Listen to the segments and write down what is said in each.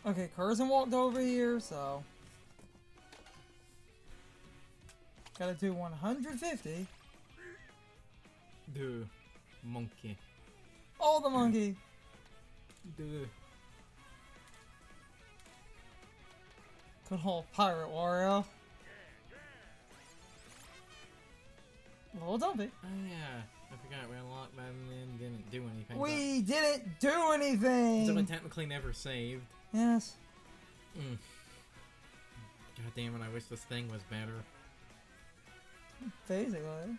Okay, Curzon walked over here, so... Gotta do 150. The monkey. Oh, the monkey! The... Good old Pirate Wario. Little dumpy. Oh yeah, I forgot we unlocked that and then didn't do anything. We didn't do anything! So I technically never saved. Yes. God damn it, I wish this thing was better. Basically.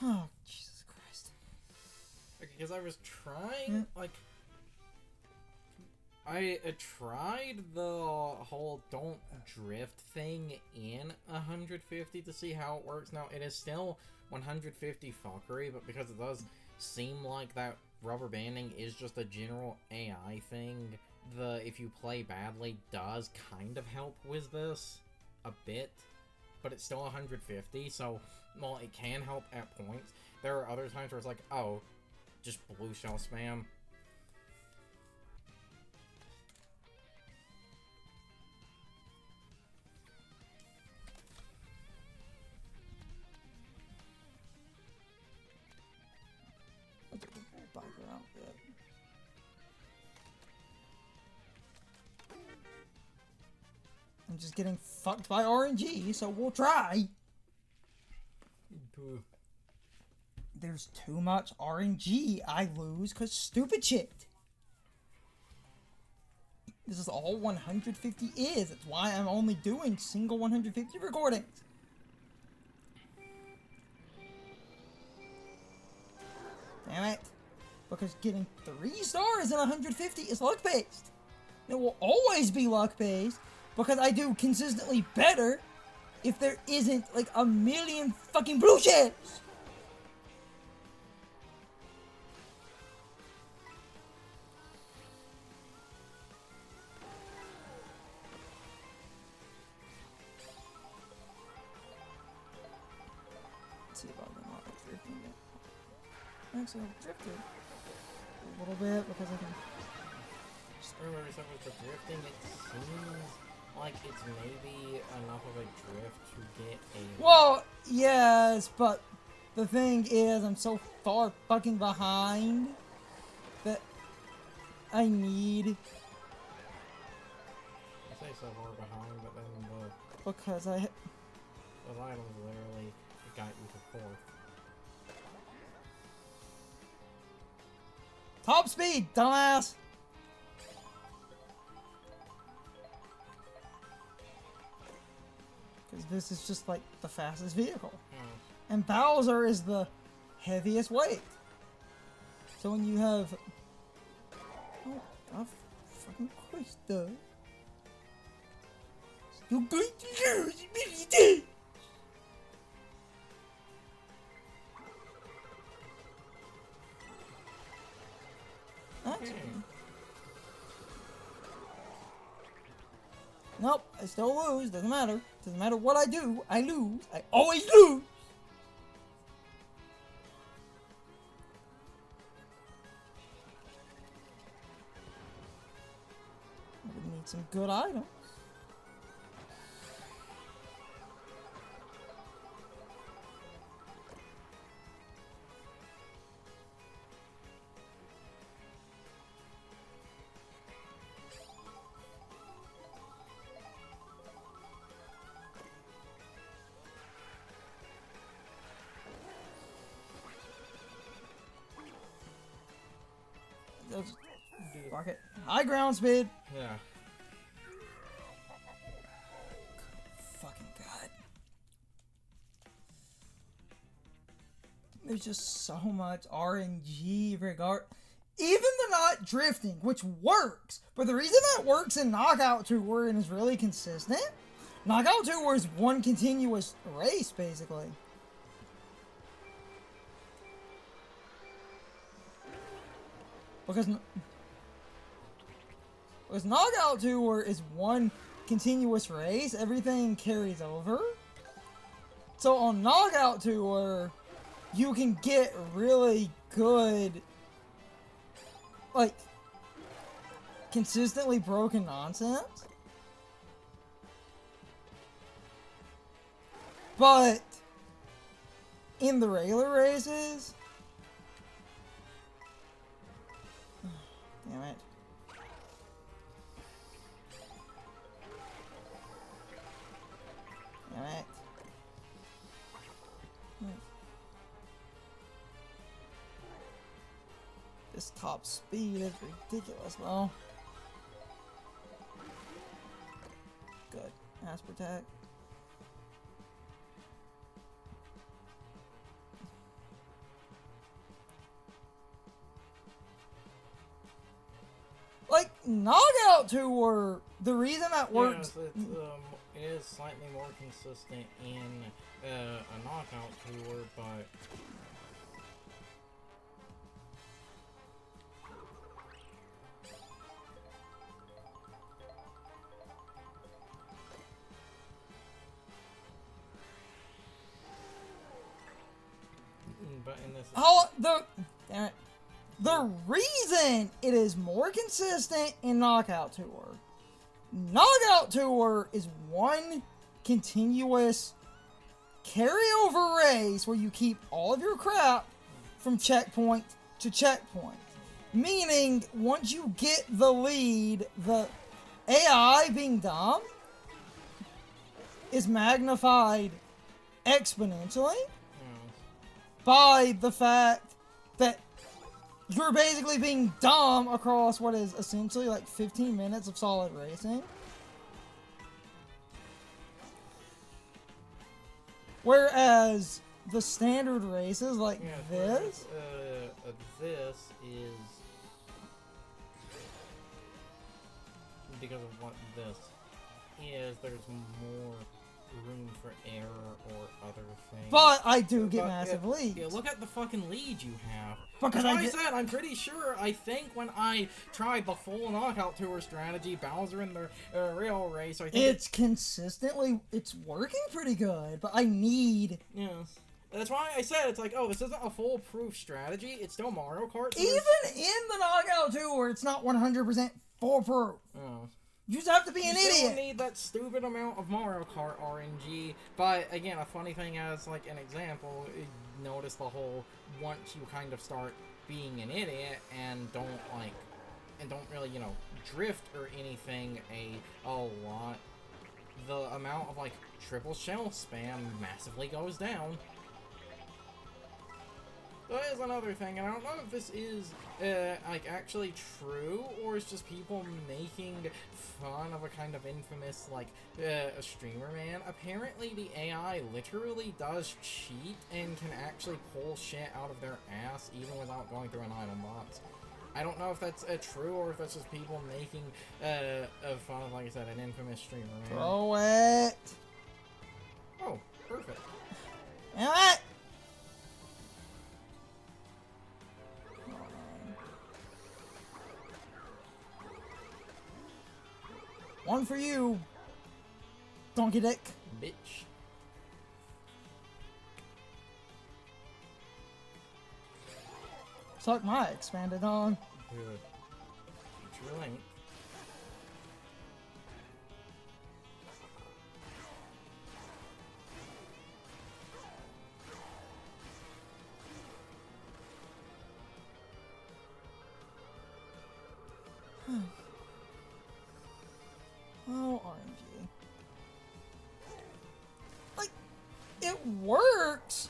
Oh, Jesus Christ. Because I was trying, like... I tried the whole don't drift thing in 150 to see how it works. Now, it is still 150 fuckery, but because it does seem like that rubber banding is just a general AI thing, the if you play badly does kind of help with this a bit, but it's still 150, so, well, it can help at points. There are other times where it's like, oh, just blue shell spam. I'm just getting fucked by RNG, so we'll try. There's too much RNG. I lose because stupid shit. This is all 150 is. That's why I'm only doing single 150 recordings. Damn it. Because getting 3 stars in 150 is luck-based. It will always be luck-based because I do consistently better if there isn't like a million fucking blue shells. Let's see if I can not drifting yet. Actually, I've drifted a little bit because I can. Just remember, so with the drifting, it seems like it's maybe enough of a drift to get a... Well, yes, but the thing is, I'm so far fucking behind that I need... I say so far behind, but then the... Because I... Those items literally got you to 4th. Top speed, dumbass! Because this is just like the fastest vehicle. And Bowser is the heaviest weight. So when you have... Oh, of fucking course, though. You're going to lose, Billy D! Actually... Nope, I still lose. Doesn't matter. Doesn't matter what I do. I lose. I always lose. I would need some good items. Fuck it. High ground speed. Yeah. Fucking god. There's just so much RNG regard. Even the not drifting, which works, but the reason that works in Knockout Tour and is really consistent, Knockout Tour is one continuous race, basically. Because Knockout Tour is one continuous race, everything carries over. So on Knockout Tour, you can get really good, like, consistently broken nonsense. But in the regular races, damn it. Damn it. This top speed is ridiculous, though. Good. Mass protect. Like, Knockout Tour, the reason that works... Yes, it is slightly more consistent in a Knockout Tour, but... But in this... Oh, damn it. The reason it is more consistent in Knockout Tour, Knockout Tour is one continuous carryover race where you keep all of your crap from checkpoint to checkpoint. Meaning, once you get the lead, the AI being dumb is magnified exponentially by the fact that you're basically being dumb across what is essentially like 15 minutes of solid racing. Whereas the standard races like this... this is... Because of what this is, there's more room for error or other things. But I do get massive leads. Yeah, look at the fucking lead you have. Because I said, I'm pretty sure, I think when I tried the full Knockout Tour strategy, Bowser in the real race, I think it's consistently, it's working pretty good, but I need... Yes. That's why I said, it's like, oh, this isn't a foolproof strategy, it's still Mario Kart. So even in the Knockout Tour, it's not 100% foolproof. Oh. You just have to be an you idiot. still need that stupid amount of Mario Kart RNG. But again, a funny thing as like an example, notice the whole once you kind of start being an idiot and don't really, you know, drift or anything a lot, the amount of like triple shell spam massively goes down. That is another thing, and I don't know if this is, like, actually true, or it's just people making fun of a kind of infamous, like, a streamer man. Apparently, the AI literally does cheat and can actually pull shit out of their ass even without going through an item box. I don't know if that's true, or if that's just people making fun of, like I said, an infamous streamer man. Throw it! Oh, perfect. Damn it! One for you, donkey dick. Bitch. Suck my expanded on. Good. Future Link. Oh, RNG. Like, it works!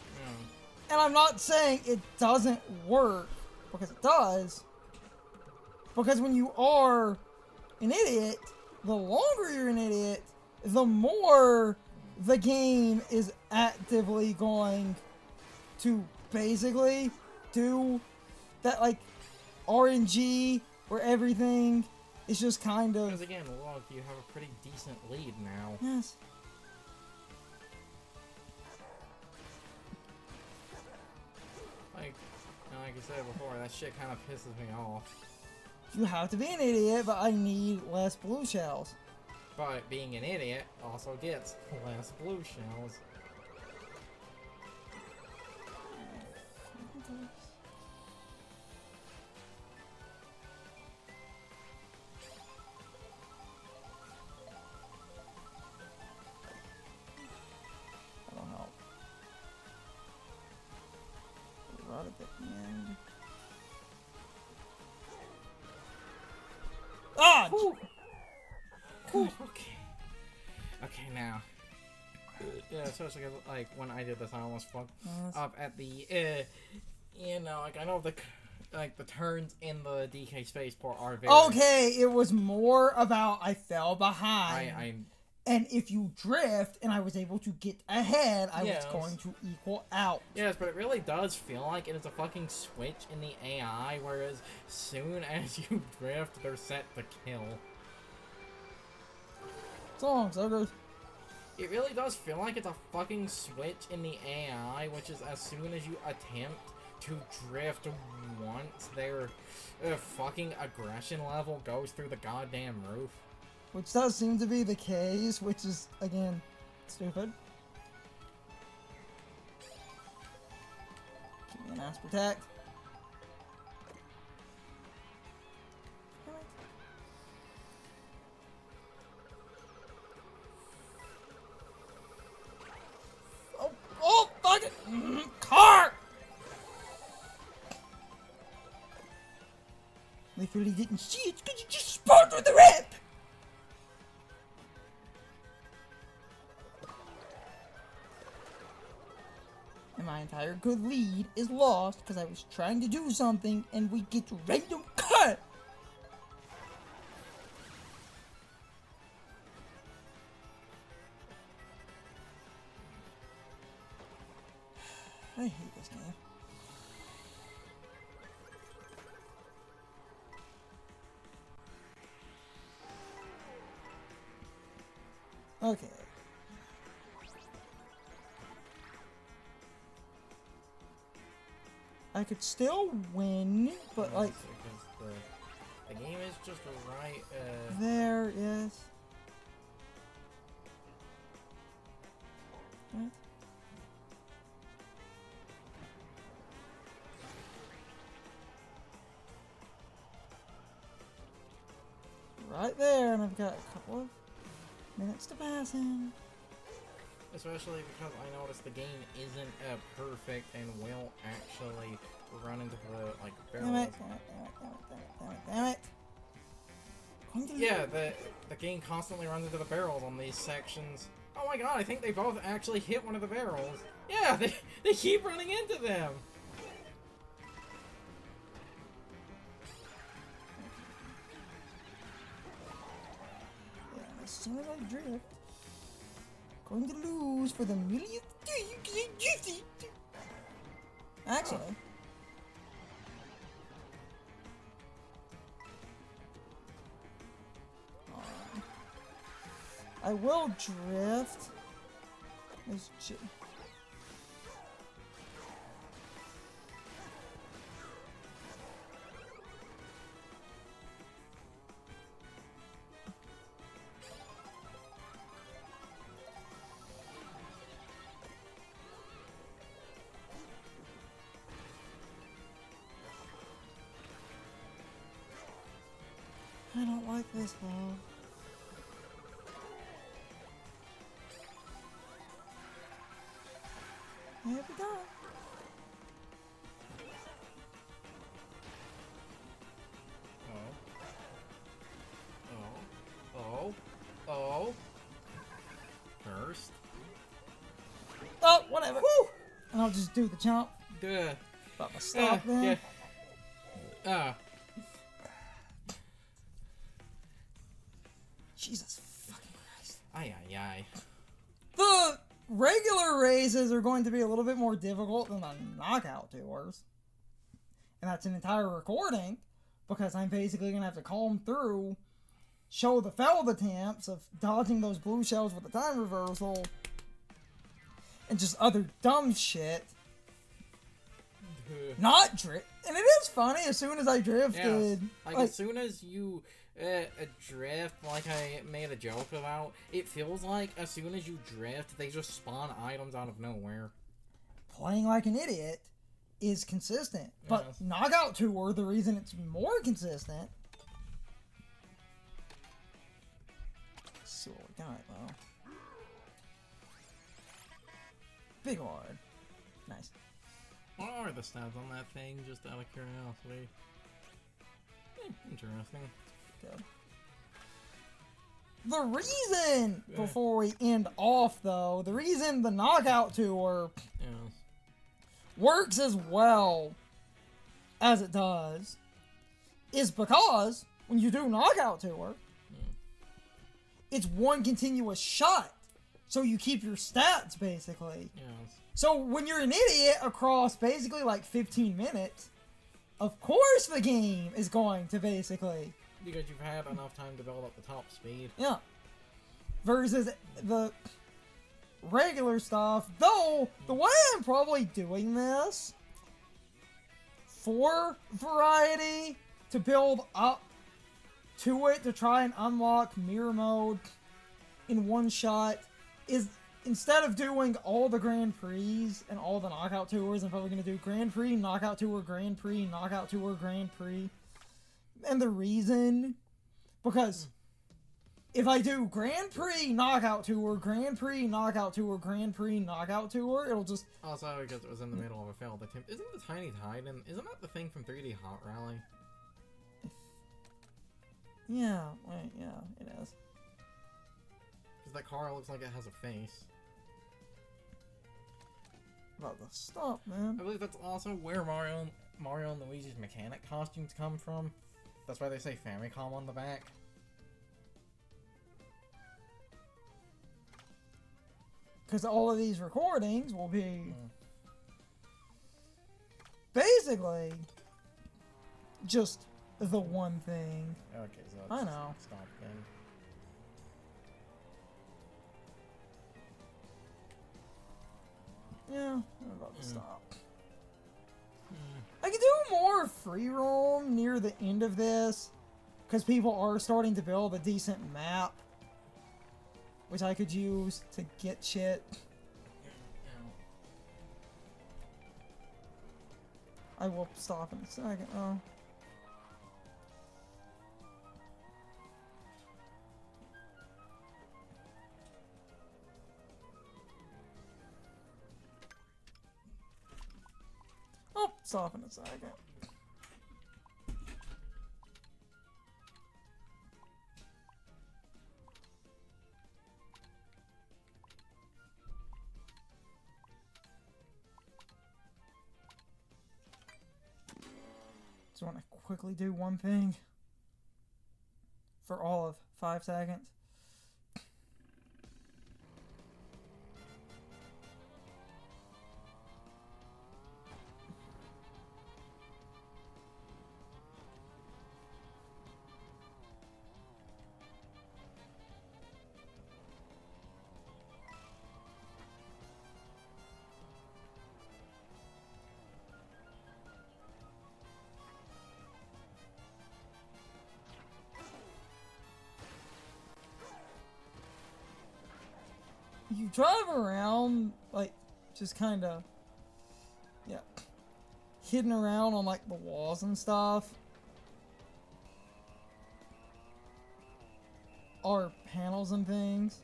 And I'm not saying it doesn't work, because it does. Because when you are an idiot, the longer you're an idiot, the more the game is actively going to basically do that, like, RNG where everything is just kind of... Because again, look, you have a pretty decent lead now. Yes. Like I said before, that shit kind of pisses me off. You have to be an idiot, but I need less blue shells. But being an idiot also gets less blue shells. at the end. Ah! Whew. Whew. Okay. Okay, now. Yeah, especially 'cause, like, when I did this, I almost fucked up at the, you know, like, I know the turns in the DK spaceport are very... Okay, it was more about I fell behind. And if you drift and I was able to get ahead, I was going to equal out. Yes, but it really does feel like it is a fucking switch in the AI, whereas soon as you drift, they're set to kill. So goes. It really does feel like it's a fucking switch in the AI, which is as soon as you attempt to drift once, their fucking aggression level goes through the goddamn roof. Which does seem to be the case, which is, again, stupid. Give me an ass protect. Oh, fuck it! Car! They really didn't see it because you just spun through the rip! And my entire good lead is lost because I was trying to do something and we get random cut! I hate this game. Okay. I could still win, but like... The game is just right, There, yes. What? Right there, and I've got a couple of minutes to pass him. Especially because I noticed the game isn't perfect and will actually run into the, like, barrels. Damn it. Yeah, the game constantly runs into the barrels on these sections. Oh my god, I think they both actually hit one of the barrels. Yeah, they keep running into them. Yeah, as soon as I drift, going to lose for the millionth time because I drifted. Actually. I will drift. There's I don't like this though. Here we go. Oh. First. Oh, whatever. Woo! And I'll just do the jump. Good. But my stop then. Yeah. Jesus fucking Christ. Aye. The regular races are going to be a little bit more difficult than the knockout tours. And that's an entire recording, because I'm basically going to have to comb through, show the failed attempts of dodging those blue shells with the time reversal, and just other dumb shit. Not drift. And it is funny, as soon as I drifted. Yeah, like as soon as you drift, like I made a joke about, it feels like as soon as you drift, they just spawn items out of nowhere. Playing like an idiot is consistent. But Knockout Tour, the reason it's more consistent... Let's see what we got, though. Big hard. Nice. What are the stats on that thing, just out of curiosity? Interesting. Good. The reason, before we end off though, the reason the Knockout Tour works as well as it does is because when you do Knockout Tour, it's one continuous shot. So you keep your stats, basically. Yes. So when you're an idiot across basically like 15 minutes, of course the game is going to basically... Because you've had enough time to build up the top speed. Yeah. Versus the regular stuff, though, the way I'm probably doing this for variety, to build up to it, to try and unlock mirror mode in one shot, is instead of doing all the Grand Prix and all the Knockout Tours, I'm probably going to do Grand Prix, Knockout Tour, Grand Prix, Knockout Tour, Grand Prix. And the reason, because if I do Grand Prix, Knockout Tour, Grand Prix, Knockout Tour, Grand Prix, Knockout Tour, it'll just... Also, because it was in the middle of a failed attempt. Isn't the Tiny Titan, isn't that the thing from 3D Hot Rally? Yeah, wait, yeah, it is. Because that car looks like it has a face. About to stop, man. I believe that's also where Mario and Luigi's mechanic costumes come from. That's why they say Famicom on the back. Because all of these recordings will be basically just the one thing. Okay, so I know. Stop then. Yeah, I'm about to stop. I could do more free roam near the end of this, because people are starting to build a decent map, which I could use to get shit. I will stop in a second. Oh. I'll stop in a second. Just want to quickly do one thing for all of 5 seconds. You drive around, like, just kind of, yeah, hidden around on, like, the walls and stuff. Or panels and things.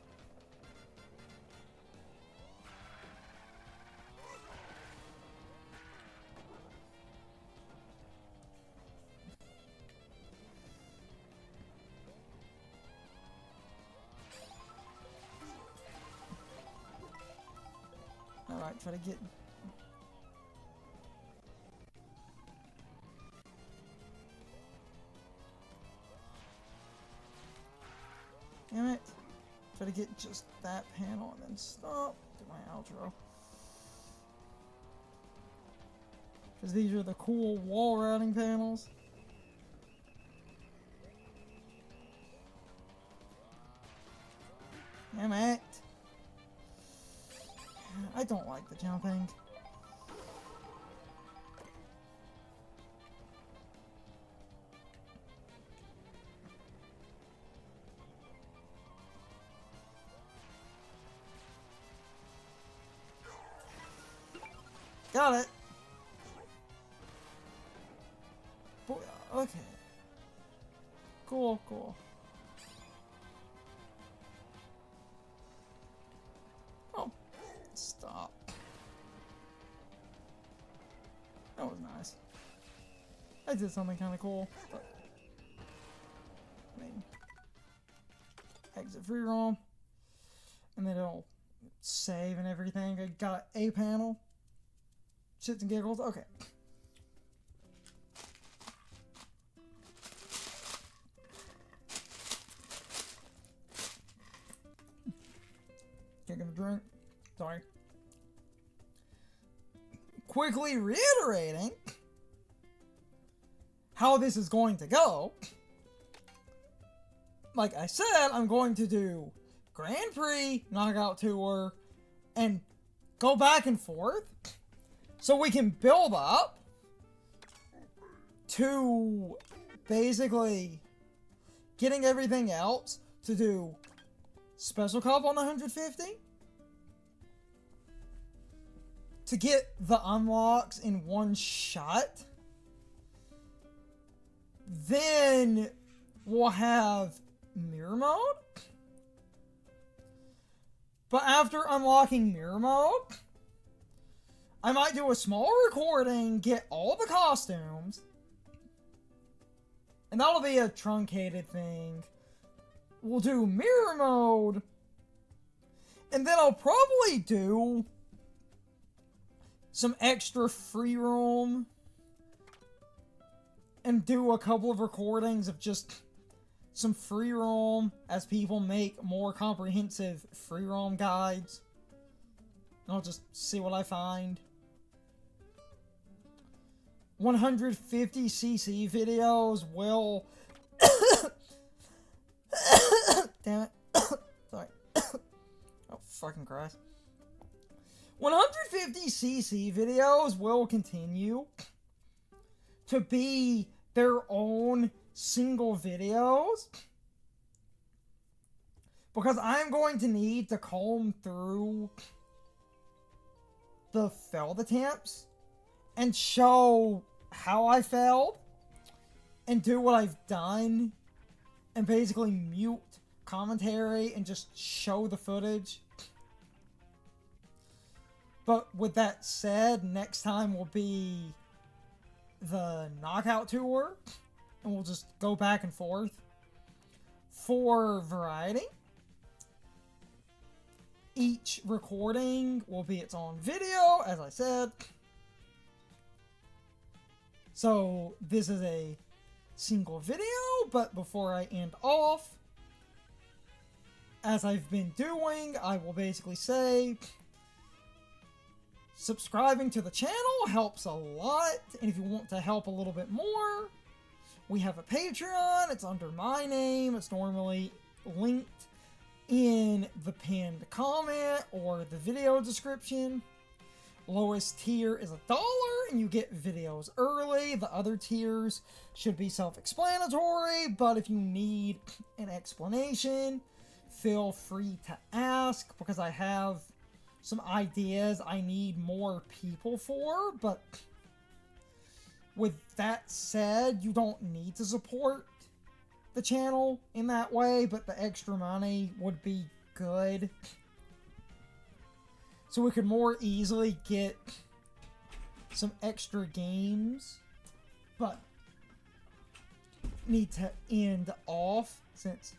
Alright, try to get... Damn it. Try to get just that panel and then stop. Do my outro. Because these are the cool wall routing panels. Damn it. I don't like the jumping. Got it. Okay. Cool, cool. Oh, stop. I did something kind of cool. But, I mean, exit free roam, and then it'll save and everything. I got a panel. Shits and giggles. Okay. Taking a drink. Sorry. Quickly reiterating how this is going to go. Like I said, I'm going to do Grand Prix, Knockout Tour, and go back and forth so we can build up to basically getting everything else to do Special Cup on 150 to get the unlocks in one shot. Then we'll have Mirror Mode. But after unlocking Mirror Mode, I might do a small recording, get all the costumes, and that'll be a truncated thing. We'll do Mirror Mode, and then I'll probably do some extra free roam and do a couple of recordings of just some free roam as people make more comprehensive free roam guides. And I'll just see what I find. 150cc videos will... Damn it. Sorry. Oh, fucking Christ. 150cc videos will continue to be their own single videos, because I'm going to need to comb through the failed attempts and show how I failed and do what I've done and basically mute commentary and just show the footage. But with that said, next time will be the Knockout Tour, and we'll just go back and forth for variety. Each recording will be its own video, as I said. So this is a single video, but before I end off, as I've been doing, I will basically say subscribing to the channel helps a lot, and if you want to help a little bit more, we have a Patreon. It's under my name. It's normally linked in the pinned comment or the video description. Lowest tier is $1, and you get videos early. The other tiers should be self-explanatory, but if you need an explanation, feel free to ask, because I have some ideas I need more people for. But with that said, you don't need to support the channel in that way, but the extra money would be good, so we could more easily get some extra games. But need to end off since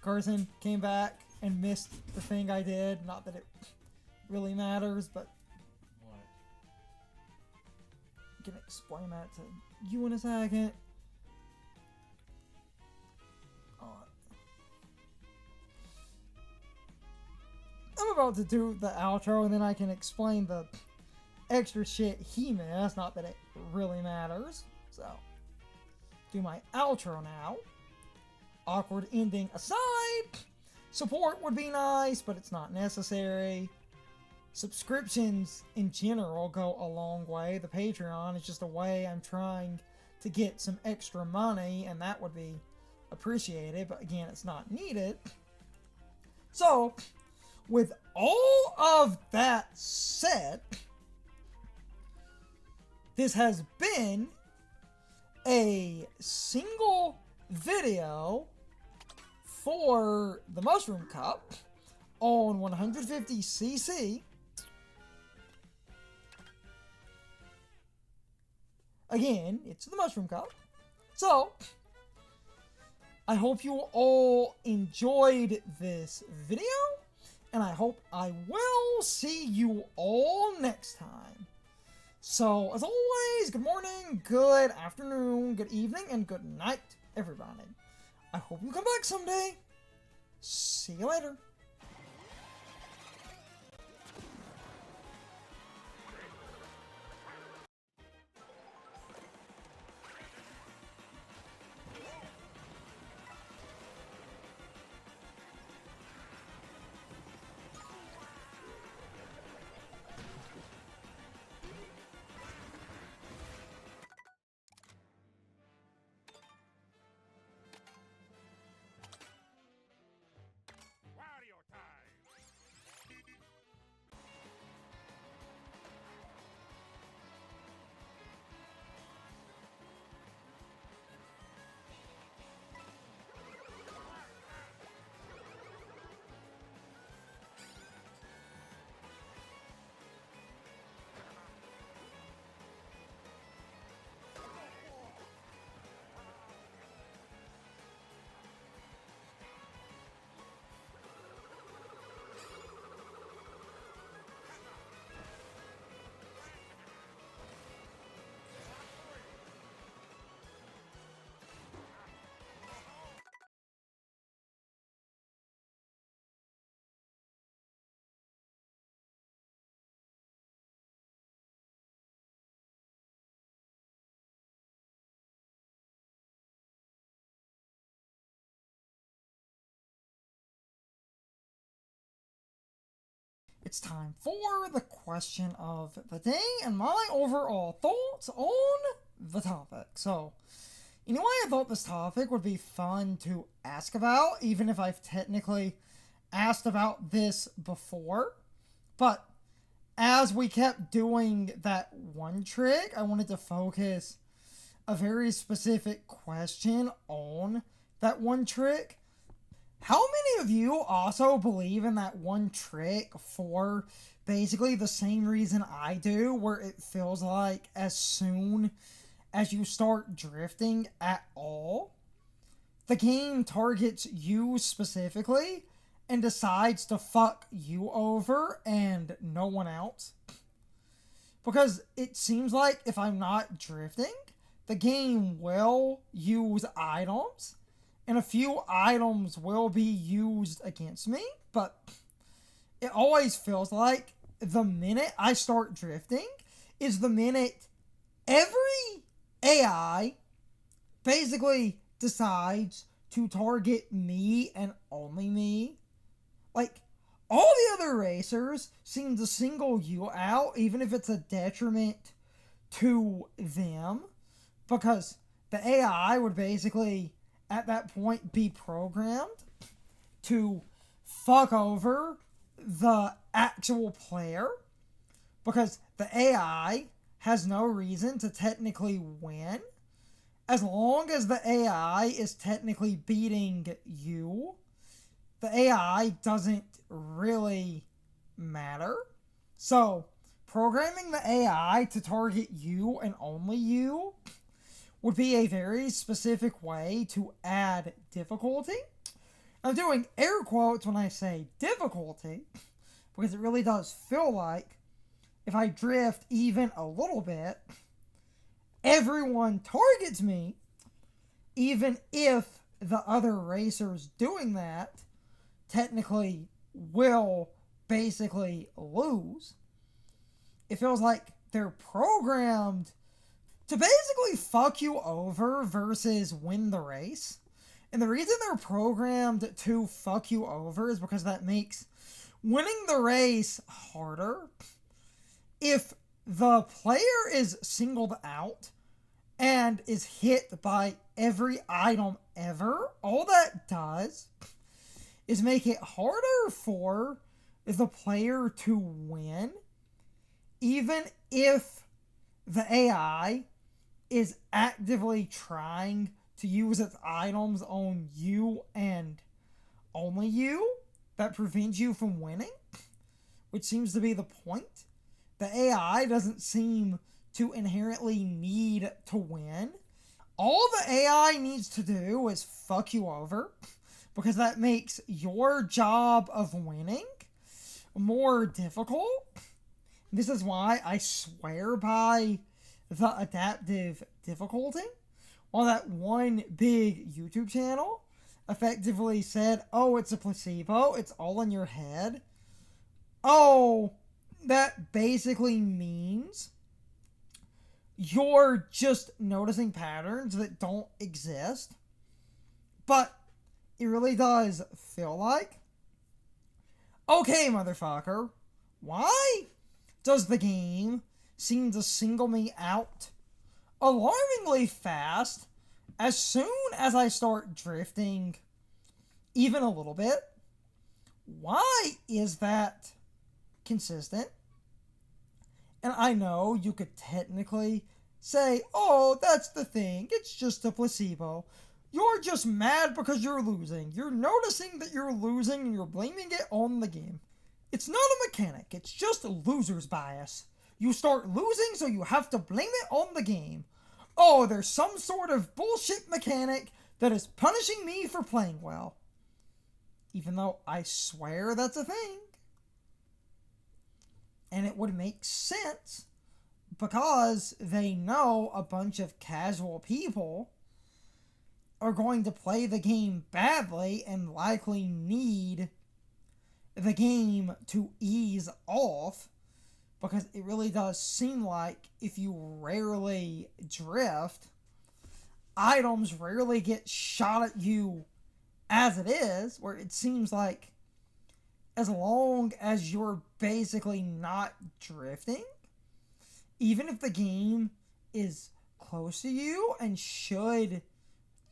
Carson came back and missed the thing I did. Not that it really matters, but What? I can explain that to you in a second. I'm about to do the outro, and then I can explain the extra shit he missed. Not that it really matters. So, do my outro now. Awkward ending aside, support would be nice, but it's not necessary. Subscriptions in general go a long way. The Patreon is just a way I'm trying to get some extra money, and that would be appreciated, but again, it's not needed. So, with all of that said, this has been a single video for the Mushroom Cup on 150cc. again, it's the Mushroom Cup. So, I hope you all enjoyed this video, and I hope I will see you all next time. So, as always, good morning, good afternoon, good evening, and good night, everybody. I hope you come back someday. See you later. It's time for the question of the day and my overall thoughts on the topic. So, anyway, I thought this topic would be fun to ask about, even if I've technically asked about this before. But as we kept doing that one trick, I wanted to focus a very specific question on that one trick. How many of you also believe in that one trick for basically the same reason I do, where it feels like as soon as you start drifting at all, the game targets you specifically and decides to fuck you over and no one else? Because it seems like if I'm not drifting, the game will use items, and a few items will be used against me, but it always feels like the minute I start drifting is the minute every AI basically decides to target me and only me. Like, all the other racers seem to single you out, even if it's a detriment to them, because the AI would basically at that point be programmed to fuck over the actual player, because the AI has no reason to technically win. As long as the AI is technically beating you, the AI doesn't really matter. So, programming the AI to target you and only you would be a very specific way to add difficulty. I'm doing air quotes when I say difficulty, because it really does feel like if I drift even a little bit, everyone targets me, even if the other racers doing that technically will basically lose. It feels like they're programmed to basically fuck you over versus win the race. And the reason they're programmed to fuck you over is because that makes winning the race harder. If the player is singled out and is hit by every item ever, all that does is make it harder for the player to win, even if the AI is actively trying to use its items on you and only you. That prevents you from winning, which seems to be the point. The AI doesn't seem to inherently need to win. All the AI needs to do is fuck you over, because that makes your job of winning more difficult. This is why I swear by the adaptive difficulty. While that one big YouTube channel effectively said, oh, it's a placebo, it's all in your head. Oh, that basically means you're just noticing patterns that don't exist. But it really does feel like, okay, motherfucker, why does the game seem to single me out alarmingly fast as soon as I start drifting even a little bit? Why is that consistent? And I know you could technically say, oh, that's the thing, it's just a placebo. You're just mad because you're losing. You're noticing that you're losing and you're blaming it on the game. It's not a mechanic, it's just a loser's bias. You start losing, so you have to blame it on the game. Oh, there's some sort of bullshit mechanic that is punishing me for playing well. Even though I swear that's a thing. And it would make sense because they know a bunch of casual people are going to play the game badly and likely need the game to ease off, because it really does seem like if you rarely drift, items rarely get shot at you as it is, where it seems like as long as you're basically not drifting, even if the game is close to you and should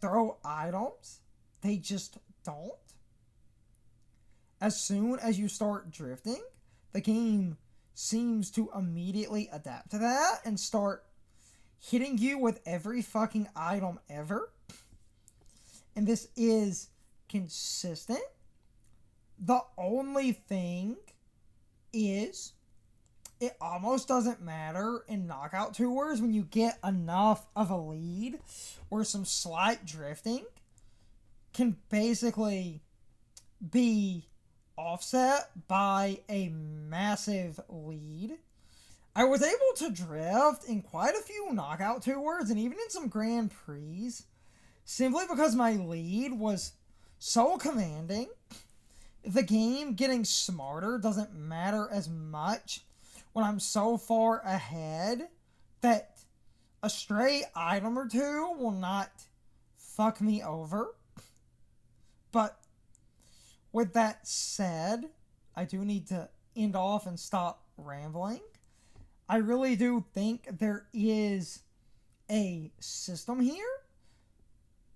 throw items, they just don't. As soon as you start drifting, the game seems to immediately adapt to that and start hitting you with every fucking item ever. And this is consistent. The only thing is, it almost doesn't matter in knockout tours when you get enough of a lead or some slight drifting can basically be offset by a massive lead. I was able to drift in quite a few knockout tours and even in some Grand Prix simply because my lead was so commanding. The game getting smarter doesn't matter as much when I'm so far ahead that a stray item or two will not fuck me over. But with that said, I do need to end off and stop rambling. I really do think there is a system here.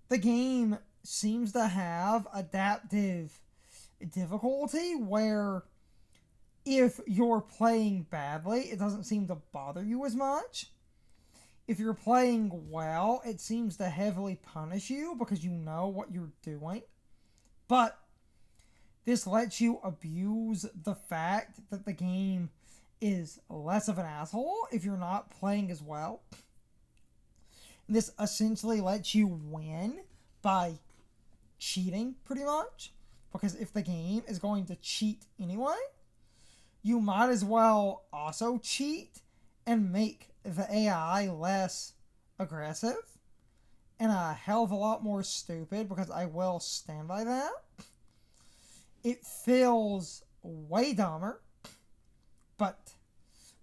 The game seems to have adaptive difficulty where if you're playing badly, it doesn't seem to bother you as much. If you're playing well, it seems to heavily punish you because you know what you're doing. But this lets you abuse the fact that the game is less of an asshole if you're not playing as well. This essentially lets you win by cheating, pretty much. Because if the game is going to cheat anyway, you might as well also cheat and make the AI less aggressive and a hell of a lot more stupid, because I will stand by that. It feels way dumber, but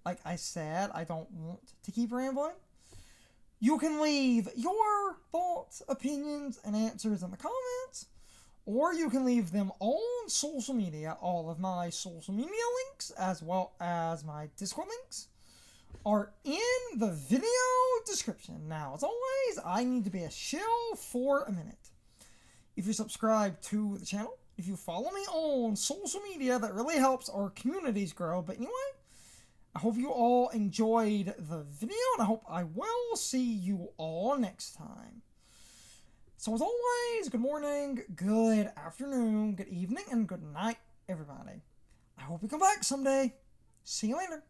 like I said, I don't want to keep rambling. You can leave your thoughts, opinions, and answers in the comments, or you can leave them on social media. All of my social media links, as well as my Discord links, are in the video description. Now, as always, I need to be a shill for a minute. If you subscribe to the channel, if you follow me on social media, that really helps our communities grow. But anyway, I hope you all enjoyed the video, and I hope I will see you all next time. So as always, good morning, good afternoon, good evening, and good night, everybody. I hope you come back someday. See you later.